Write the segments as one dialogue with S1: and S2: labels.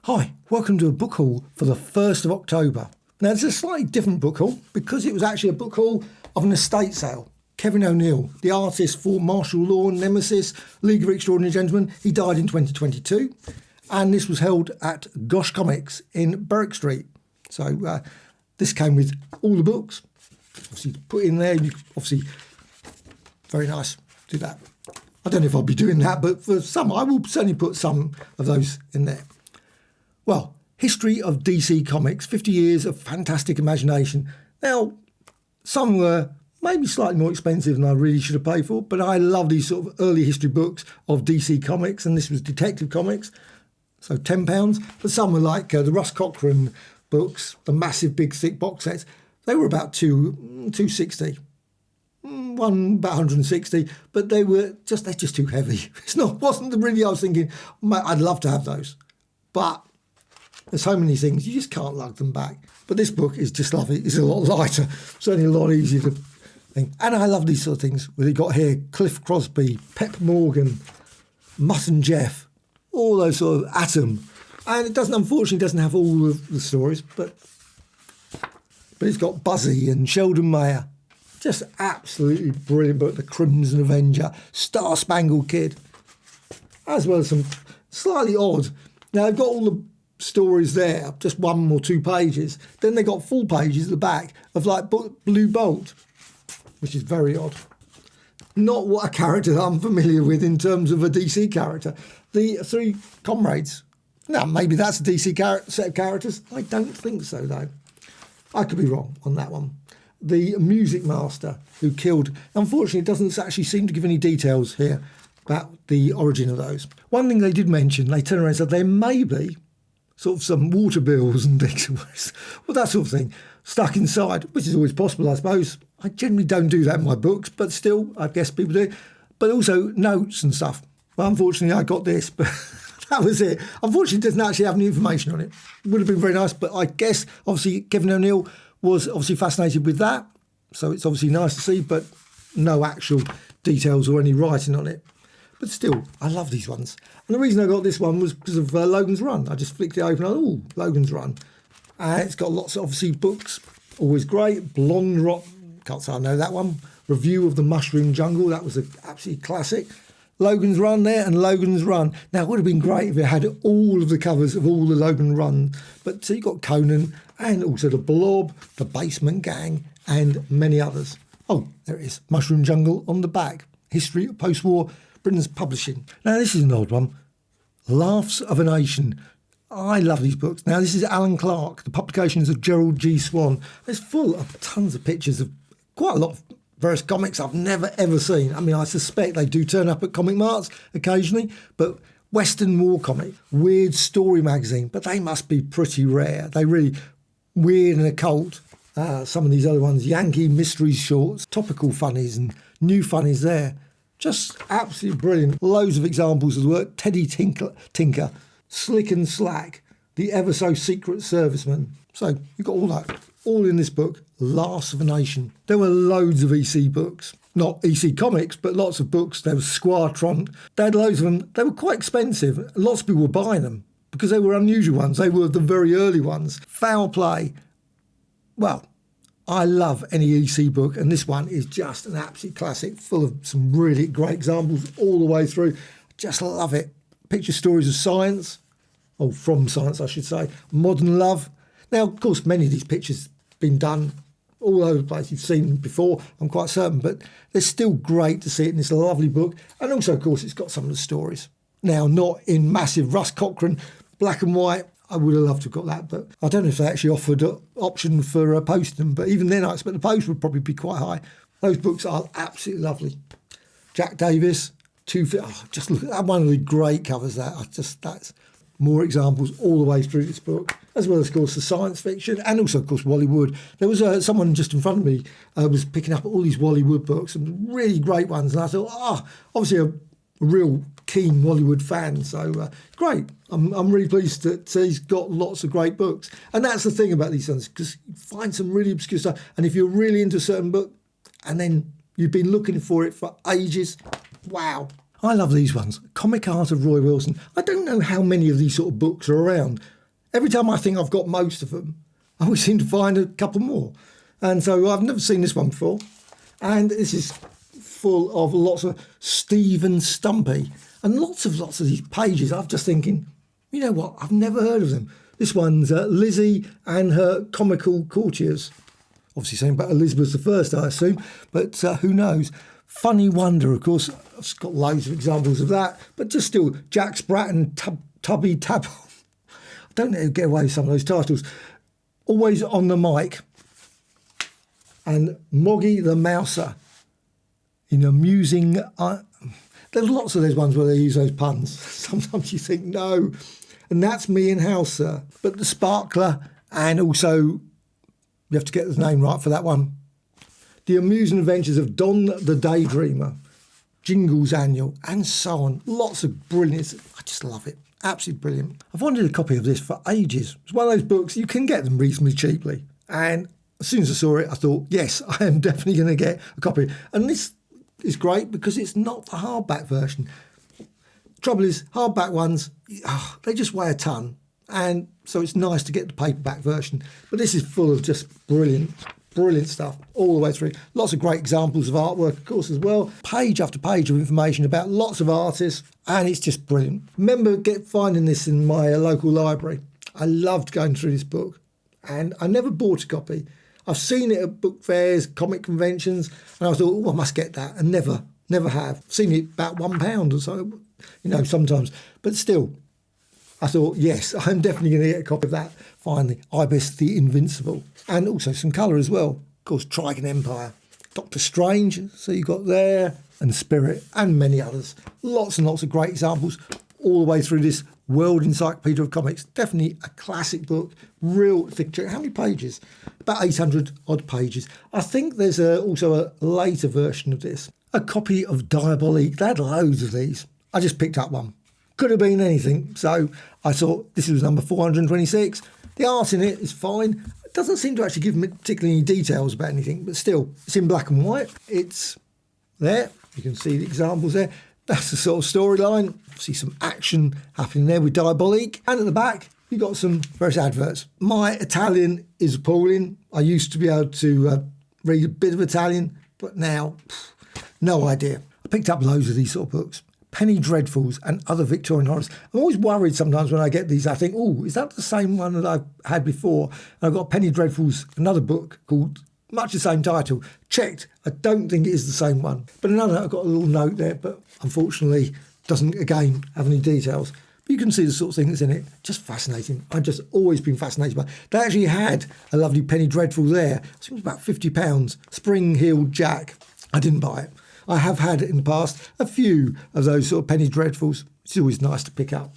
S1: Hi, welcome to a book haul for the 1st of October. Now, it's a slightly different book haul because it was actually a book haul of an estate sale. Kevin O'Neill, the artist for Martial Law, Nemesis, League of Extraordinary Gentlemen, he died in 2022. And this was held at Gosh Comics in Berwick Street. So this came with all the books. Obviously, put in there, obviously, very nice, do that. I don't know if I'll be doing that, but for some, I will certainly put some of those in there. Well, history of DC Comics, 50 years of fantastic imagination. Now, some were maybe slightly more expensive than I really should have paid for, but I love these sort of early history books of DC Comics, and this was Detective Comics, so £10. But some were like the Russ Cochran books, the massive big thick box sets. They were about $260. One about 160, but they're just too heavy. Wasn't really. I was thinking, I'd love to have those, but there's so many things you just can't lug them back. But this book is just lovely. It's a lot lighter, certainly a lot easier to think. And I love these sort of things. Where you got here Cliff Crosby, Pep Morgan, Mutt and Jeff, all those sort of Atom, and it unfortunately doesn't have all of the stories, but it's got Buzzy and Sheldon Mayer. Just absolutely brilliant book. The Crimson Avenger, Star Spangled Kid, as well as some slightly odd. Now, they've got all the stories there, just 1 or 2 pages. Then they got full pages at the back of like Blue Bolt, which is very odd. Not what a character that I'm familiar with in terms of a DC character. The Three Comrades. Now, maybe that's a DC set of characters. I don't think so, though. I could be wrong on that one. The Music Master who killed. Unfortunately, it doesn't actually seem to give any details here about the origin of those. One thing they did mention, they turned around and said there may be sort of some water bills and things, well, that sort of thing, stuck inside, which is always possible, I suppose. I generally don't do that in my books, but still, I guess people do. But also notes and stuff. Well, unfortunately, I got this, but that was it. Unfortunately, it doesn't actually have any information on it. Would have been very nice, but I guess, obviously, Kevin O'Neill was obviously fascinated with that, so it's obviously nice to see, but no actual details or any writing on it. But still, I love these ones. And the reason I got this one was because of Logan's Run. I just flicked it open and, Logan's Run. It's got lots of, obviously, books, always great. Blonde Rock, can't say I know that one. Review of the Mushroom Jungle, that was an absolute classic. Logan's Run there and Logan's Run. Now, it would have been great if it had all of the covers of all the Logan Run. But so you got Conan and also the Blob, the Basement Gang, and many others. Oh, there it is. Mushroom Jungle on the back. History of post-war Britain's publishing. Now, this is an odd one. Laughs of a Nation. I love these books. Now, this is Alan Clark, the publications of Gerald G. Swan. It's full of tons of pictures of quite a lot of various comics I've never, ever seen. I mean, I suspect they do turn up at comic marts occasionally, but Western War Comic, Weird Story Magazine, but they must be pretty rare. They really weird and occult. Some of these other ones, Yankee Mysteries Shorts, Topical Funnies and New Funnies there. Just absolutely brilliant. Loads of examples of the work. Teddy Tinker, Slick and Slack, The Ever So Secret Serviceman. So you've got all that, all in this book, Laughs of a Nation. There were loads of EC books. Not EC Comics, but lots of books. There was Squire Tront. They had loads of them. They were quite expensive. Lots of people were buying them because they were unusual ones. They were the very early ones. Foul Play. Well, I love any EC book, and this one is just an absolute classic, full of some really great examples all the way through. Just love it. Picture stories of science, or from science, I should say. Modern love. Now, of course, many of these pictures have been done all over the place. You've seen them before, I'm quite certain, but they're still great to see it in this lovely book. And also, of course, it's got some of the stories. Now, not in massive Russ Cochran, black and white. I would have loved to have got that, but I don't know if they actually offered an option for posting them. But even then, I expect the post would probably be quite high. Those books are absolutely lovely. Jack Davis, just look at that, one of the great covers. That's more examples all the way through this book, as well as, of course, the science fiction and also, of course, Wally Wood. There was someone just in front of me was picking up all these Wally Wood books, and really great ones. And I thought, obviously a real keen Wally Wood fan, so great. I'm really pleased that he's got lots of great books. And that's the thing about these ones, because you find some really obscure stuff. And if you're really into a certain book, and then you've been looking for it for ages, wow. I love these ones. Comic Art of Roy Wilson. I don't know how many of these sort of books are around. Every time I think I've got most of them, I always seem to find a couple more. And so I've never seen this one before. And this is full of lots of Stephen Stumpy and lots of these pages. I'm just thinking, you know what? I've never heard of them. This one's Lizzie and her comical courtiers. Obviously saying about Elizabeth I, I assume, but who knows? Funny Wonder, of course. I've got loads of examples of that, but just still, Jack Sprat and Tubby Tab. I don't know how to get away with some of those titles. Always on the Mic. And Moggy the Mouser. In amusing... there's lots of those ones where they use those puns. Sometimes you think, no. And that's Me and House, sir. But the Sparkler, and also, you have to get the name right for that one. The Amusing Adventures of Don the Daydreamer. Jingles Annual, and so on. Lots of brilliance. I just love it. Absolutely brilliant. I've wanted a copy of this for ages. It's one of those books, you can get them reasonably cheaply. And as soon as I saw it, I thought, yes, I am definitely going to get a copy. And this is great because it's not the hardback version. Trouble is, hardback ones, they just weigh a ton. And so it's nice to get the paperback version. But this is full of just brilliant stuff all the way through. Lots of great examples of artwork, of course, as well. Page after page of information about lots of artists, and it's just brilliant. Remember finding this in my local library. I loved going through this book, and I never bought a copy. I've seen it at book fairs, comic conventions, and I thought, I must get that, and never have. Seen it about £1 or so, sometimes. But still, I thought, yes, I'm definitely going to get a copy of that. Finally, Ibis the Invincible. And also some colour as well. Of course, Trigon Empire. Doctor Strange, so you got there. And Spirit, and many others. Lots and lots of great examples all the way through this World Encyclopaedia of Comics. Definitely a classic book. Real thick. How many pages? About 800 odd pages. I think there's also a later version of this. A copy of Diabolique. They had loads of these. I just picked up one. Could have been anything. So I thought this was number 426. The art in it is fine. It doesn't seem to actually give me particularly any details about anything, but still, it's in black and white. It's there. You can see the examples there. That's the sort of storyline. See some action happening there with Diabolique. And at the back, you've got some various adverts. My Italian is appalling. I used to be able to read a bit of Italian, but now, no idea. I picked up loads of these sort of books. Penny Dreadfuls and other Victorian horrors. I'm always worried sometimes when I get these. I think, is that the same one that I've had before? And I've got Penny Dreadfuls, another book called much the same title. Checked. I don't think it is the same one. But another, I've got a little note there, but unfortunately doesn't, again, have any details. But you can see the sort of thing that's in it. Just fascinating. I've just always been fascinated by it. They actually had a lovely Penny Dreadful there. I think it was about £50. Spring-heeled Jack. I didn't buy it. I have had in the past a few of those sort of Penny Dreadfuls. It's always nice to pick up.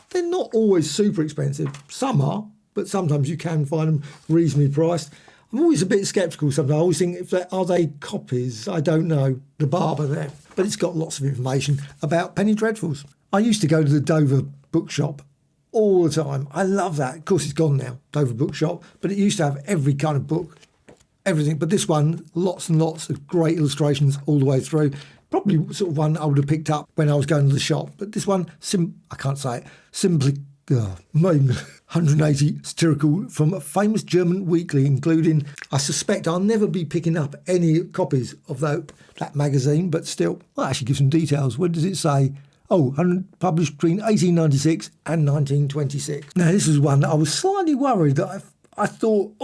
S1: They're not always super expensive. Some are, but sometimes you can find them reasonably priced. I'm always a bit sceptical sometimes. I always think, are they copies? I don't know. The barber there. But it's got lots of information about Penny Dreadfuls. I used to go to the Dover bookshop all the time. I love that. Of course, it's gone now, Dover bookshop. But it used to have every kind of book. Everything, but this one, lots and lots of great illustrations all the way through. Probably sort of one I would have picked up when I was going to the shop. But this one, I can't say it, simply 180 satirical from a famous German weekly, including, I suspect I'll never be picking up any copies of that magazine, but still, I'll actually give some details. What does it say? Published between 1896 and 1926. Now, this is one that I was slightly worried that I thought,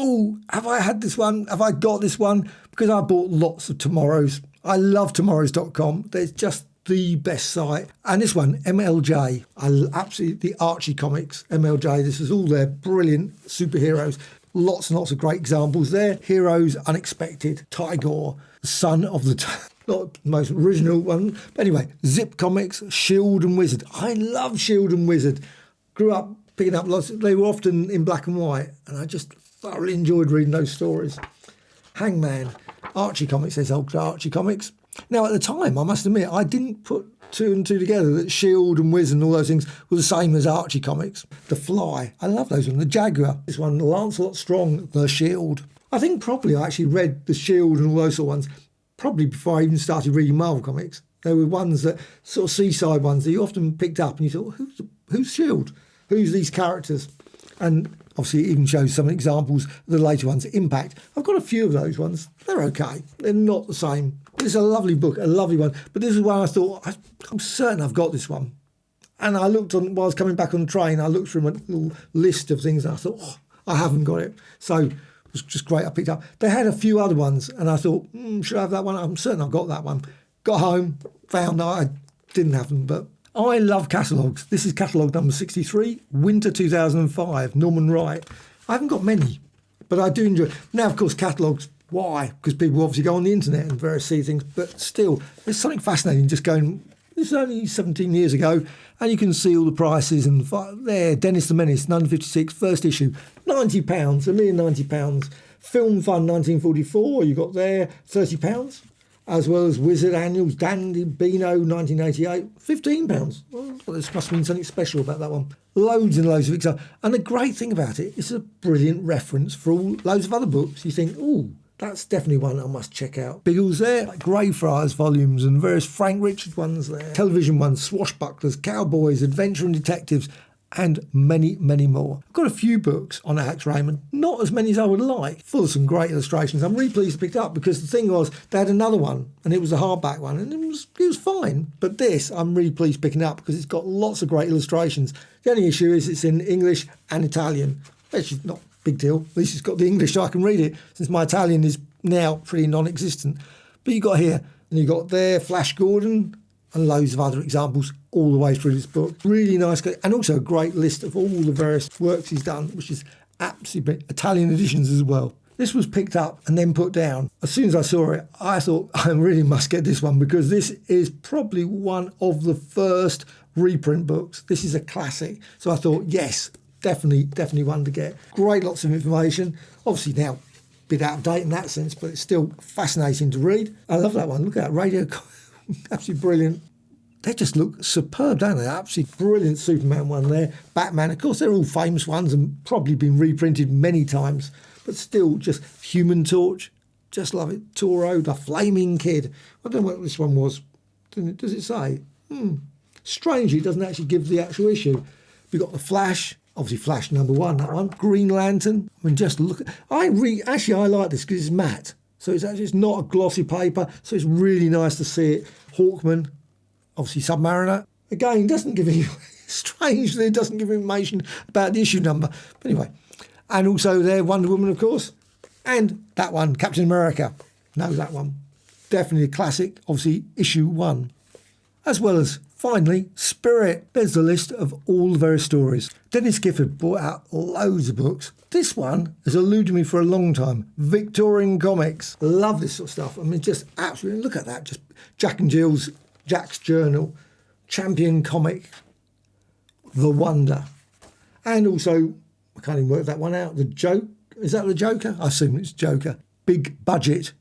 S1: have I had this one? Have I got this one? Because I bought lots of Tomorrows. I love tomorrows.com. They're just the best site. And this one, MLJ. The Archie Comics, MLJ. This is all their brilliant superheroes. Lots and lots of great examples there. Heroes Unexpected. Tigor, son of the... not the most original one. But anyway, Zip Comics, Shield and Wizard. I love Shield and Wizard. Grew up picking up lots. They were often in black and white, and I just thoroughly enjoyed reading those stories. Hangman, Archie Comics, says old Archie Comics. Now, at the time, I must admit, I didn't put two and two together, that Shield and Wiz and all those things were the same as Archie Comics. The Fly, I love those ones. The Jaguar, this one, Lancelot Strong, The Shield. I think probably I actually read The Shield and all those sort of ones, probably before I even started reading Marvel Comics. There were ones that sort of seaside ones that you often picked up and you thought, who's S.H.I.E.L.D.? Who's these characters? And obviously it even shows some examples of the later ones. Impact. I've got a few of those ones. They're okay. They're not the same. It's a lovely book, a lovely one. But this is one I thought, I'm certain I've got this one. And I looked on, while I was coming back on the train, I looked through my little list of things and I thought, I haven't got it. So it was just great. I picked up. They had a few other ones and I thought, should I have that one? I'm certain I've got that one. Got home, found I didn't have them, but I love catalogues. This is catalogue number 63, Winter 2005, Norman Wright. I haven't got many, but I do enjoy it. Now, of course, catalogues, why? Because people obviously go on the internet and various see things, but still, there's something fascinating just going, this is only 17 years ago, and you can see all the prices, and there, Dennis the Menace, 1956, first issue, £90, a mere £90. Film Fun, 1944, you got there, £30. As well as Wizard Annuals, Dandy, Beano, 1988, £15. Well, this must mean something special about that one. Loads and loads of examples. And the great thing about it, it's a brilliant reference for all loads of other books. You think, that's definitely one I must check out. Biggles there, like Greyfriars volumes and various Frank Richards ones there. Television ones, Swashbucklers, Cowboys, Adventure and Detectives, and many, many more. I've got a few books on Alex Raymond, not as many as I would like, full of some great illustrations. I'm really pleased to pick it up because the thing was, they had another one, and it was a hardback one, and it was fine. But this, I'm really pleased picking up because it's got lots of great illustrations. The only issue is it's in English and Italian, which is not a big deal. At least it's got the English so I can read it, since my Italian is now pretty non-existent. But you got here, and you got there, Flash Gordon, and loads of other examples all the way through this book. Really nice, and also a great list of all the various works he's done, which is absolutely Italian editions as well. This was picked up and then put down. As soon as I saw it, I thought I really must get this one because this is probably one of the first reprint books. This is a classic. So I thought, yes, definitely one to get. Great, lots of information. Obviously now a bit out of date in that sense, but it's still fascinating to read. I love that one. Look at that, Radio absolutely brilliant. They just look superb, don't they? Absolutely brilliant Superman one there. Batman, of course, they're all famous ones and probably been reprinted many times, but still just Human Torch. Just love it. Toro, the Flaming Kid. I don't know what this one was. Does it say? Strangely, it doesn't actually give the actual issue. We've got the Flash. Obviously, Flash number 1, that one. Green Lantern. I mean, just look. I like this because it's matte. So it's not a glossy paper, so it's really nice to see it. Hawkman, obviously Submariner. Again, doesn't give any, strangely, it doesn't give information about the issue number. But anyway, and also there, Wonder Woman, of course. And that one, Captain America. Know that one. Definitely a classic, obviously issue 1. As well as, finally, Spirit. There's the list of all the various stories. Dennis Gifford brought out loads of books. This one has eluded me for a long time. Victorian Comics. Love this sort of stuff. I mean, just absolutely, look at that. Just Jack and Jill's, Jack's Journal, Champion Comic, The Wonder. And also, I can't even work that one out, The Joke. Is that The Joker? I assume it's Joker. Big Budget.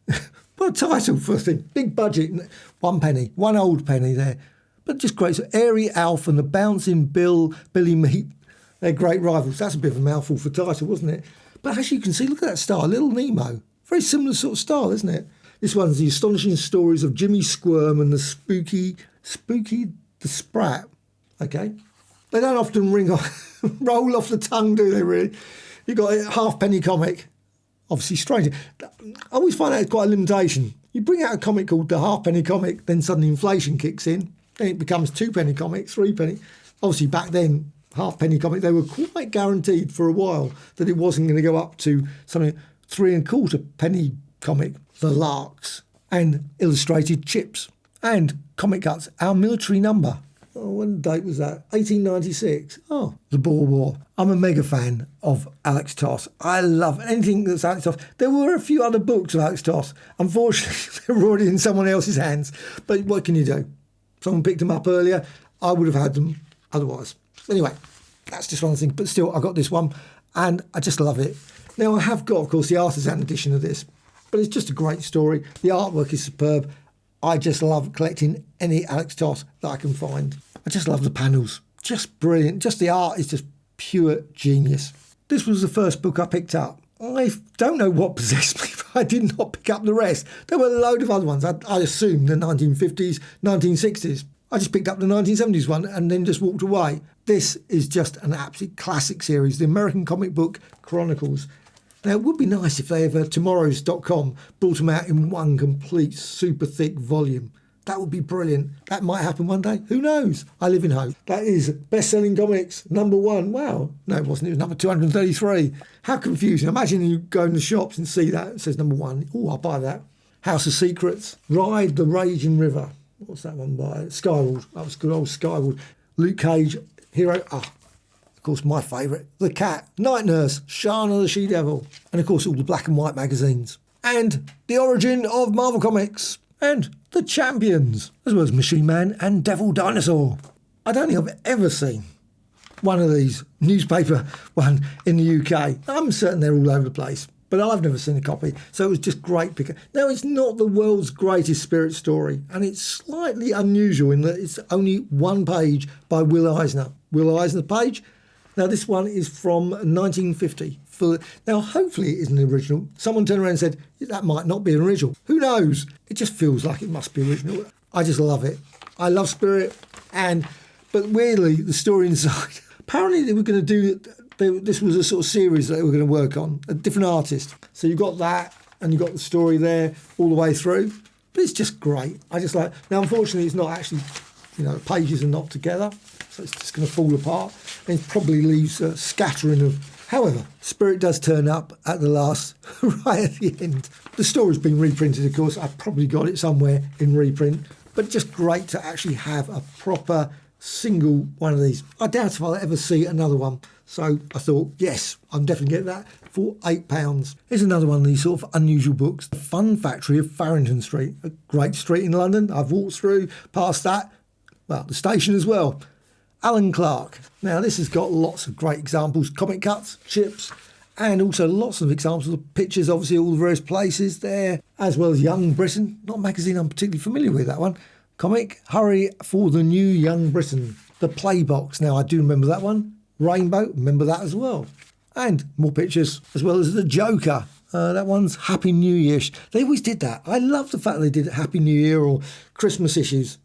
S1: What a title for a thing. Big Budget. 1 penny. 1 old penny there. But just great. So Airy Alf and the Bouncing Billy Meat. They're great rivals. That's a bit of a mouthful for title, wasn't it? But as you can see, look at that star, Little Nemo. Very similar sort of style, isn't it? This one's The Astonishing Stories of Jimmy Squirm and the Spooky the Sprat. Okay. They don't often roll off the tongue, do they, really? You've got a halfpenny comic. Obviously strange. I always find that quite a limitation. You bring out a comic called the halfpenny comic, then suddenly inflation kicks in. Then it becomes 2 penny comic, 3 penny. Obviously back then, halfpenny comic, they were quite guaranteed for a while that it wasn't going to go up to something 3 1/4 penny comic, The Larks, and Illustrated Chips, and comic cuts, Our Military Number. Oh, when date was that? 1896. Oh, The Boer War. I'm a mega fan of Alex Toth. I love anything that's Alex Toth. There were a few other books of Alex Toth. Unfortunately, they were already in someone else's hands. But what can you do? Someone picked them up earlier. I would have had them otherwise. Anyway, that's just one thing. But still, I got this one, and I just love it. Now, I have got, of course, the artisan edition of this, but it's just a great story. The artwork is superb. I just love collecting any Alex Toth that I can find. I just love the panels. Just brilliant. Just the art is just pure genius. This was the first book I picked up. I don't know what possessed me, but I did not pick up the rest. There were a load of other ones. I assumed the 1950s, 1960s. I just picked up the 1970s one and then just walked away. This is just an absolute classic series, the American comic book Chronicles. Now, it would be nice if they ever, tomorrows.com, brought them out in one complete super thick volume. That would be brilliant. That might happen one day. Who knows? I live in hope. That is best-selling comics, #1. Wow. No, it wasn't. It was number 233. How confusing. Imagine you go in the shops and see that. It says #1. Oh, I'll buy that. House of Secrets. Ride the Raging River. What's that one by? Skyward. That was good old Skyward. Luke Cage. Hero. Of course, my favourite. The Cat. Night Nurse. Shana the She-Devil. And, of course, all the black and white magazines. And the origin of Marvel Comics. And the Champions, as well as Machine Man and Devil Dinosaur. I don't think I've ever seen one of these newspaper one in the UK. I'm certain they're all over the place, but I've never seen a copy, so it was just great. Now, it's not the world's greatest spirit story, and it's slightly unusual in that it's only one page by Will Eisner. Will Eisner page. Now, this one is from 1950. Now, hopefully it isn't the original. Someone turned around and said, that might not be an original. Who knows? It just feels like it must be original. I just love it. I love Spirit. But weirdly, the story inside, apparently they were going to do, this was a sort of series that they were going to work on, a different artist. So you've got that, and you've got the story there all the way through. But it's just great. I just like, now unfortunately it's not actually, the pages are not together. So it's just going to fall apart. And it probably leaves a scattering of. However, Spirit does turn up at the last, right at the end. The story's been reprinted, of course. I've probably got it somewhere in reprint. But just great to actually have a proper single one of these. I doubt if I'll ever see another one. So I thought, yes, I'm definitely getting that for £8. Here's another one of these sort of unusual books. The Fun Factory of Farrington Street. A great street in London. I've walked through, past that. Well, the station as well. Alan Clark. Now, this has got lots of great examples, comic cuts, chips, and also lots of examples of pictures, obviously, all the various places there, as well as Young Britain. Not a magazine I'm particularly familiar with, that one. Comic, Hurry for the New Young Britain. The Playbox. Now, I do remember that one. Rainbow, remember that as well. And more pictures, as well as the Joker. That one's Happy New Year-ish. They always did that. I love the fact they did Happy New Year or Christmas issues.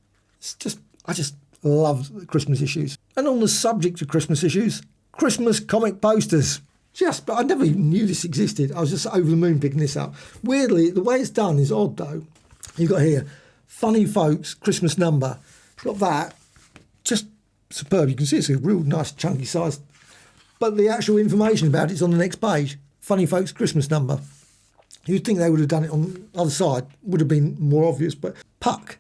S1: I just love the Christmas issues. And on the subject of Christmas issues, Christmas comic posters. But I never even knew this existed. I was just over the moon picking this up. Weirdly, the way it's done is odd though. You've got here, Funny Folks Christmas number. Got that, just superb. You can see it's a real nice chunky size. But the actual information about it's on the next page. Funny Folks Christmas number. You'd think they would have done it on the other side. Would have been more obvious, but Puck.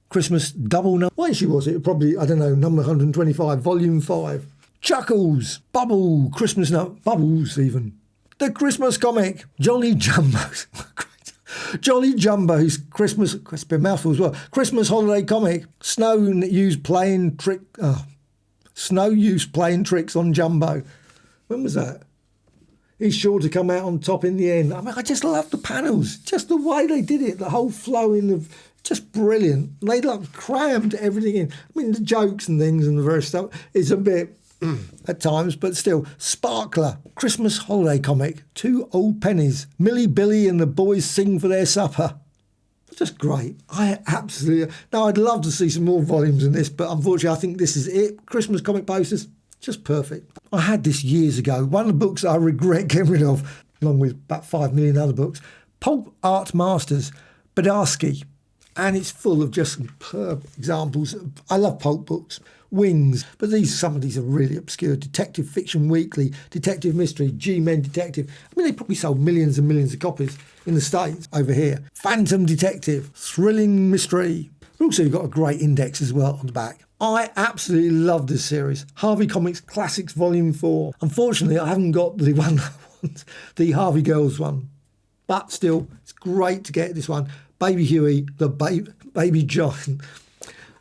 S1: Christmas double number. What issue was it? Probably, I don't know, number 125, volume 5. Chuckles, Bubble, Christmas Bubbles even. The Christmas comic, Jolly Jumbo's. Jolly Jumbo's Christmas, it's a bit mouthful as well. Christmas holiday comic, Snow used playing tricks on Jumbo. When was that? He's sure to come out on top in the end. I mean, I just love the panels, just the way they did it, the whole flowing of. Just brilliant. They crammed everything in. I mean, the jokes and things and the various stuff is a bit at times, but still. Sparkler, Christmas holiday comic, 2 old pennies. Millie, Billy and the boys sing for their supper. Just great. I absolutely. Now, I'd love to see some more volumes in this, but unfortunately, I think this is it. Christmas comic posters, just perfect. I had this years ago. One of the books that I regret getting rid of, along with about 5 million other books. Pulp Art Masters, Belarski. And it's full of just superb examples. I love pulp books. Wings. But some of these are really obscure. Detective Fiction Weekly, Detective Mystery, G-Men Detective. I mean, they probably sold millions and millions of copies in the States over here. Phantom Detective, Thrilling Mystery. Also, you've got a great index as well on the back. I absolutely love this series. Harvey Comics Classics Volume 4. Unfortunately, I haven't got the one I want, the Harvey Girls one. But still, it's great to get this one. Baby Huey, the Baby John.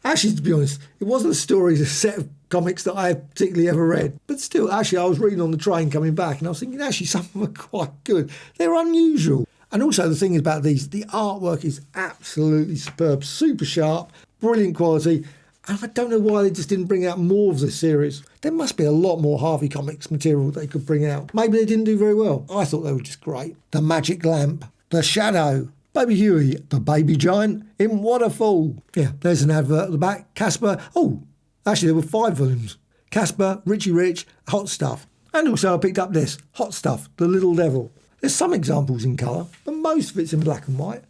S1: Actually, to be honest, it wasn't a story, it's a set of comics that I have particularly ever read. But still, actually, I was reading on the train coming back and I was thinking, actually, some of them are quite good. They're unusual. And also the thing about these, the artwork is absolutely superb, super sharp, brilliant quality. And I don't know why they just didn't bring out more of this series. There must be a lot more Harvey Comics material they could bring out. Maybe they didn't do very well. I thought they were just great. The Magic Lamp. The Shadow. Baby Huey, the baby giant in Waterfall. Yeah, there's an advert at the back. Casper. Oh, actually there were 5 volumes. Casper, Richie Rich, Hot Stuff. And also I picked up this, Hot Stuff, The Little Devil. There's some examples in colour, but most of it's in black and white.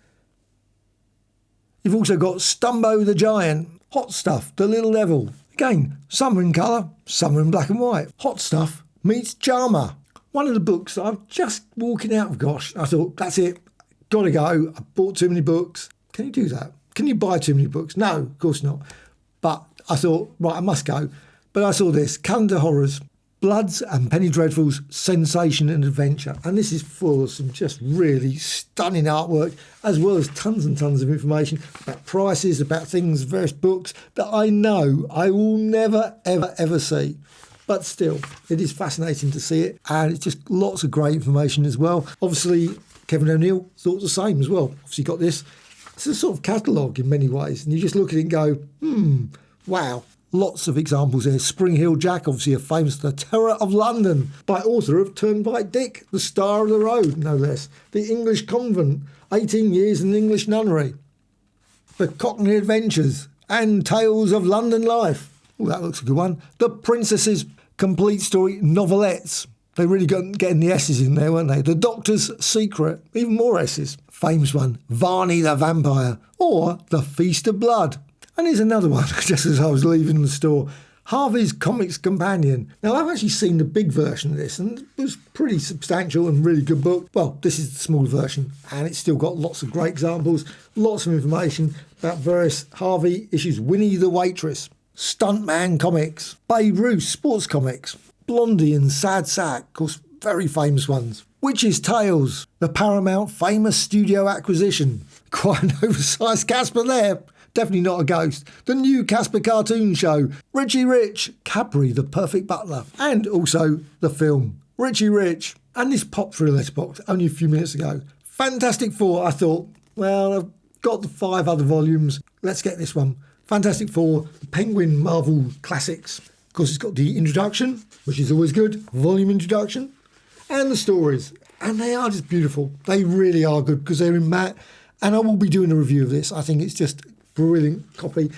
S1: You've also got Stumbo the Giant, Hot Stuff, The Little Devil. Again, some are in colour, some are in black and white. Hot Stuff meets Jama. One of the books that I'm just walking out of, gosh, I thought, that's it, gotta go. I bought too many books. Can you do that? Can you buy too many books? No, of course not. But I thought, right, I must go. But I saw this, Calendar Horrors, Bloods and Penny Dreadfuls, Sensation and Adventure. And this is full of some just really stunning artwork, as well as tons and tons of information about prices, about things, various books that I know I will never, ever, ever see. But still, it is fascinating to see it. And it's just lots of great information as well. Obviously, Kevin O'Neill thought the same as well. Obviously got this. It's a sort of catalogue in many ways. And you just look at it and go, wow. Lots of examples there. Spring Hill Jack, obviously a famous The Terror of London, by author of Turnpike Dick, The Star of the Road, no less. The English Convent, 18 Years in an English Nunnery. The Cockney Adventures, and Tales of London Life. Oh, that looks a good one. The Princess's Complete Story Novelettes. They really got getting the S's in there, weren't they? The Doctor's Secret, even more S's. Famous one, Varney the Vampire, or The Feast of Blood. And here's another one, just as I was leaving the store, Harvey's Comics Companion. Now, I've actually seen the big version of this, and it was pretty substantial and really good book. Well, this is the small version, and it's still got lots of great examples, lots of information about various Harvey issues. Winnie the Waitress, Stuntman Comics, Babe Ruth Sports Comics, Blondie and Sad Sack, of course, very famous ones. Witch's Tales, the Paramount famous studio acquisition. Quite an oversized Casper there. Definitely not a ghost. The new Casper cartoon show, Richie Rich, Capri, the Perfect Butler, and also the film, Richie Rich. And this popped through the letterbox only a few minutes ago. Fantastic Four, I thought, well, I've got the 5 other volumes. Let's get this one. Fantastic Four, the Penguin Marvel Classics. Of course, it's got the introduction, which is always good, volume introduction, and the stories. And they are just beautiful. They really are good because they're in matte. And I will be doing a review of this. I think it's just brilliant copy.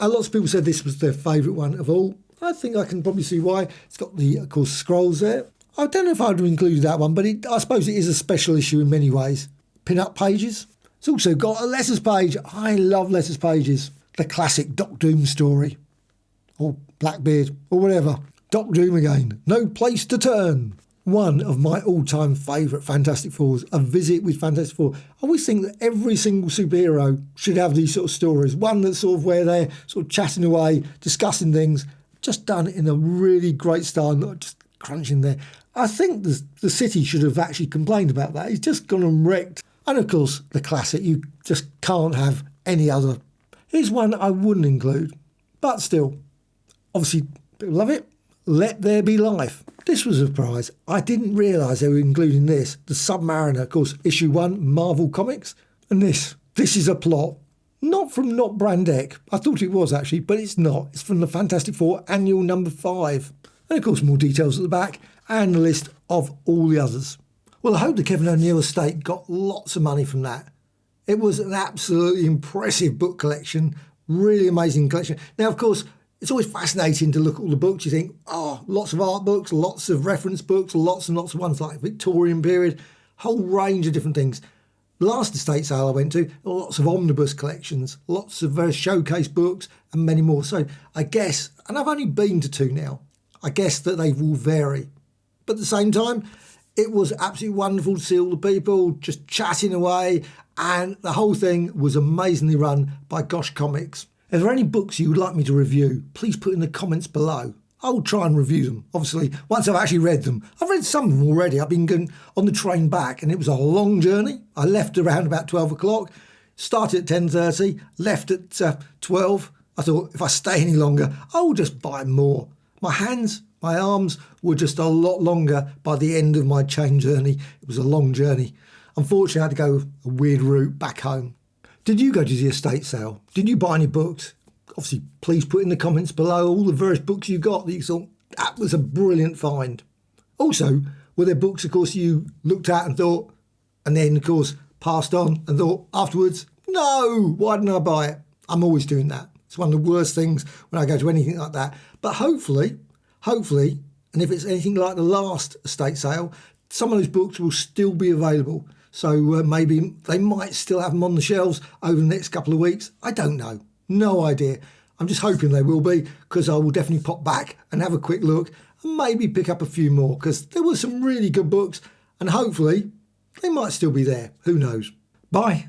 S1: And lots of people said this was their favourite one of all. I think I can probably see why. It's got the, of course, scrolls there. I don't know if I would have included that one, but I suppose it is a special issue in many ways. Pin-up pages. It's also got a letters page. I love letters pages. The classic Doc Doom story. Or Blackbeard, or whatever. Doc Doom again. No Place to Turn. One of my all-time favourite Fantastic Fours, A Visit with Fantastic Four. I always think that every single superhero should have these sort of stories. One that's sort of where they're sort of chatting away, discussing things, just done in a really great style, not just crunching there. I think the city should have actually complained about that. It's just gone and wrecked. And of course, the classic, you just can't have any other. Here's one I wouldn't include, but still, obviously, people love it. Let There Be Life. This was a surprise. I didn't realise they were including this. The Submariner, of course, issue 1, Marvel Comics. And this is a plot. Not from Not Brand Ec. I thought it was actually, but it's not. It's from the Fantastic Four Annual number 5. And of course, more details at the back and a list of all the others. Well, I hope the Kevin O'Neill estate got lots of money from that. It was an absolutely impressive book collection. Really amazing collection. Now, of course, it's always fascinating to look at all the books. You think, oh, lots of art books, lots of reference books, lots and lots of ones like Victorian period, whole range of different things. The last estate sale I went to, lots of omnibus collections, lots of various showcase books and many more. So I guess, and I've only been to 2 now, I guess that they will vary. But at the same time, it was absolutely wonderful to see all the people just chatting away, and the whole thing was amazingly run by Gosh Comics. If there are any books you would like me to review, please put in the comments below. I will try and review them, obviously, once I've actually read them. I've read some of them already. I've been going on the train back, and it was a long journey. I left around about 12 o'clock, started at 10:30, left at 12. I thought, if I stay any longer, I'll just buy more. My hands, my arms were just a lot longer by the end of my train journey. It was a long journey. Unfortunately, I had to go a weird route back home. Did you go to the estate sale? Did you buy any books? Obviously, please put in the comments below all the various books you got that you thought, that was a brilliant find. Also, were there books, of course, you looked at and thought, and then, of course, passed on and thought afterwards, no, why didn't I buy it? I'm always doing that. It's one of the worst things when I go to anything like that. But hopefully, and if it's anything like the last estate sale, some of those books will still be available. So maybe they might still have them on the shelves over the next couple of weeks. I don't know. No idea. I'm just hoping they will be, because I will definitely pop back and have a quick look and maybe pick up a few more, because there were some really good books and hopefully they might still be there. Who knows? Bye.